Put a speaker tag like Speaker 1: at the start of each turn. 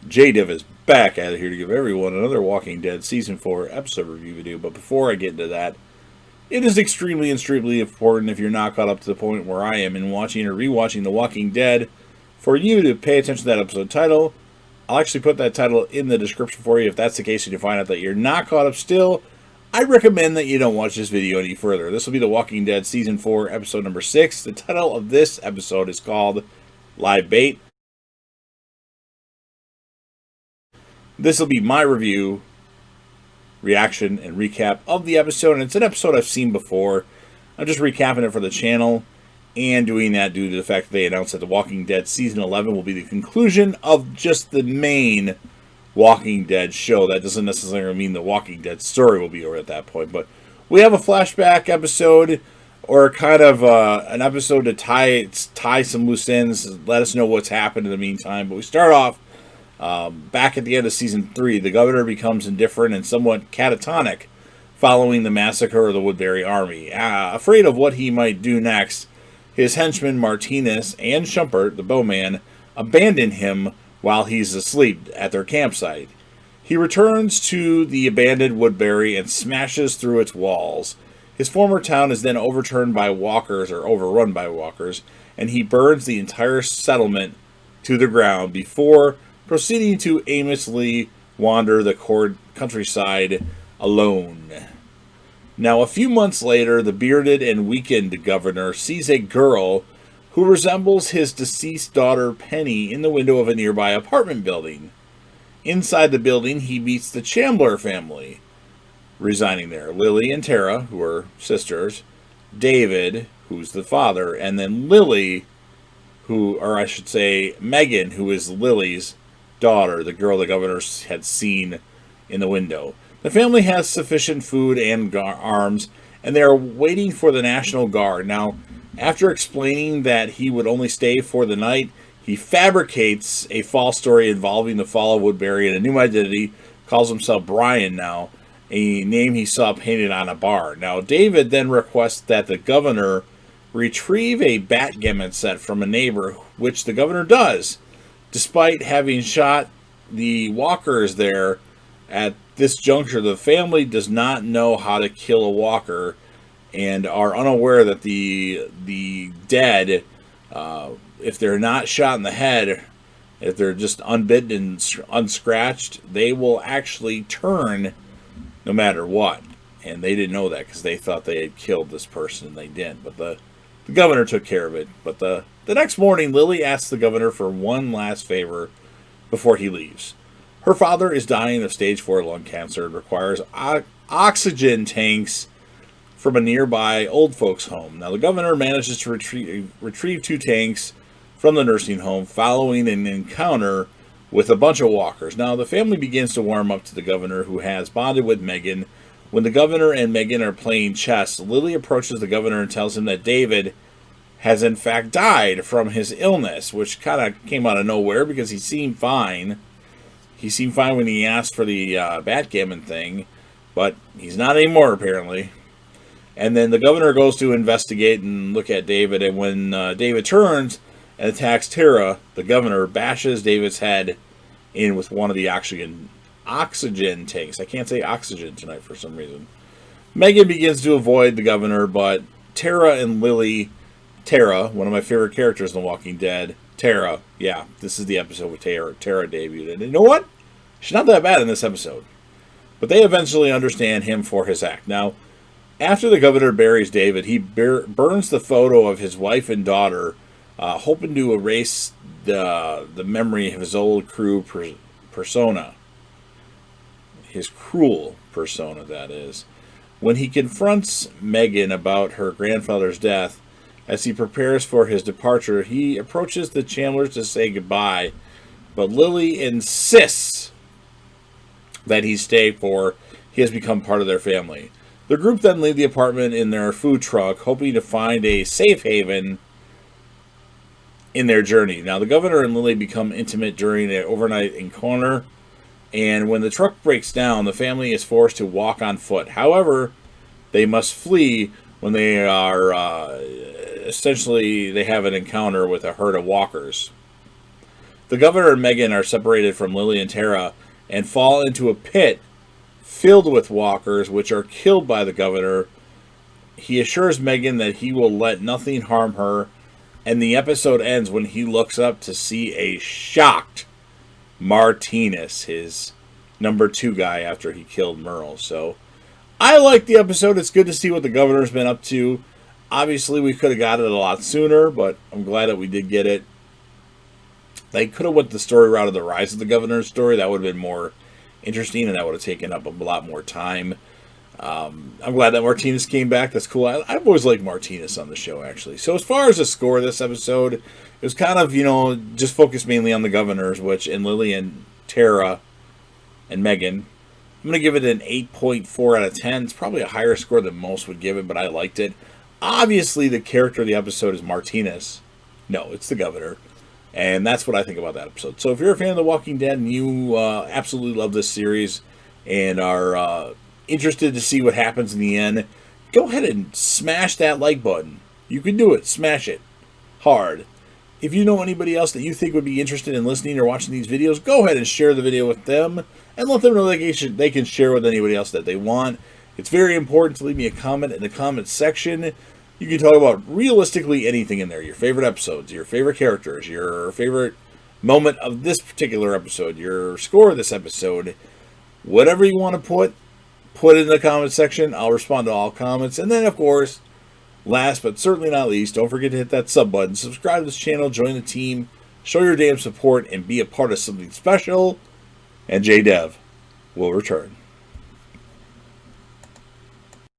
Speaker 1: JDiv is back out of here to give everyone another Walking Dead Season 4 episode review video, but before I get into that, it is extremely important if you're not caught up to the point where I am in watching or rewatching The Walking Dead for you to pay attention to that episode title. I'll actually put that title in the description for you if that's the case and you find out that you're not caught up still. I recommend that you don't watch this video any further. This will be The Walking Dead Season 4 episode number 6. The title of this episode is called Live Bait. This will be my review, reaction, and recap of the episode. And it's an episode I've seen before. I'm just recapping it for the channel and doing that due to the fact that they announced that The Walking Dead Season 11 will be the conclusion of just the main Walking Dead show. That doesn't necessarily mean the Walking Dead story will be over at that point. But we have a flashback episode, or kind of an episode to tie some loose ends, let us know what's happened in the meantime. But we start off back at the end of Season 3. The governor becomes indifferent and somewhat catatonic following the massacre of the Woodbury army. Afraid of what he might do next, his henchmen Martinez and Schumpert, the bowman, abandon him while he's asleep at their campsite. He returns to the abandoned Woodbury and smashes through its walls. His former town is then overrun by walkers, and he burns the entire settlement to the ground before proceeding to aimlessly wander the countryside alone. Now, a few months later, the bearded and weakened governor sees a girl who resembles his deceased daughter Penny in the window of a nearby apartment building. Inside the building, he meets the Chandler family residing there. Lily and Tara, who are sisters, David, who's the father, and then Lily, Megan, who is Lily's daughter, the girl the governor had seen in the window. The family has sufficient food and arms, and they are waiting for the National Guard. Now, after explaining that he would only stay for the night, he fabricates a false story involving the fall of Woodbury and a new identity, calls himself Brian now, a name he saw painted on a bar. Now, David then requests that the governor retrieve a backgammon set from a neighbor, which the governor does, despite having shot the walkers there. At this juncture, the family does not know how to kill a walker and are unaware that the dead, if they're not shot in the head, if they're just unbitten and unscratched, they will actually turn no matter what. And they didn't know that because they thought they had killed this person, and they didn't. But the governor took care of it. But the next morning, Lily asks the governor for one last favor before he leaves. Her father is dying of stage 4 lung cancer and requires oxygen tanks from a nearby old folks' home. Now, the governor manages to retrieve 2 tanks from the nursing home following an encounter with a bunch of walkers. Now, the family begins to warm up to the governor, who has bonded with Megan. When the governor and Megan are playing chess, Lily approaches the governor and tells him that David has in fact died from his illness, which kind of came out of nowhere because he seemed fine. He seemed fine when he asked for the backgammon thing, but he's not anymore, apparently. And then the governor goes to investigate and look at David, and when David turns and attacks Tara, the governor bashes David's head in with one of the oxygen tanks. I can't say oxygen tonight for some reason. Megan begins to avoid the governor, but Tara, one of my favorite characters in The Walking Dead, Tara, yeah, this is the episode with Tara debuted. And you know what? She's not that bad in this episode. But they eventually understand him for his act. Now, after the governor buries David, he burns the photo of his wife and daughter, hoping to erase the memory of his old persona. His cruel persona, that is. When he confronts Megan about her grandfather's death, as he prepares for his departure, he approaches the Chandlers to say goodbye, but Lily insists that he stay, for he has become part of their family. The group then leave the apartment in their food truck, hoping to find a safe haven in their journey. Now, the governor and Lily become intimate during an overnight encounter, and when the truck breaks down, the family is forced to walk on foot. However, they must flee when they are essentially they have an encounter with a herd of walkers. The governor and Megan are separated from Lily and Tara and fall into a pit filled with walkers, which are killed by the governor. He assures Megan that he will let nothing harm her, and the episode ends when he looks up to see a shocked Martinez, his number 2 guy after he killed Merle. So I like the episode. It's good to see what the governor's been up to. Obviously, we could have got it a lot sooner, but I'm glad that we did get it. They could have went the story route of the rise of the governor's story. That would have been more interesting, and that would have taken up a lot more time. I'm glad that Martinez came back. That's cool. I've always liked Martinez on the show, actually. So as far as the score of this episode, it was kind of, just focused mainly on the governors, and Lily and Tara and Megan. I'm going to give it an 8.4 out of 10. It's probably a higher score than most would give it, but I liked it. Obviously, the character of the episode is Martinez. No, it's the governor. And that's what I think about that episode. So if you're a fan of The Walking Dead and you absolutely love this series and are interested to see what happens in the end, go ahead and smash that like button. You can do it. Smash it. Hard. If you know anybody else that you think would be interested in listening or watching these videos, go ahead and share the video with them and let them know they can share with anybody else that they want. It's very important to leave me a comment in the comments section. You can talk about realistically anything in there. Your favorite episodes, your favorite characters, your favorite moment of this particular episode, your score of this episode. Whatever you want to put it in the comment section. I'll respond to all comments. And then, of course, last but certainly not least, don't forget to hit that sub button. Subscribe to this channel, join the team, show your damn support, and be a part of something special. And JDev will return.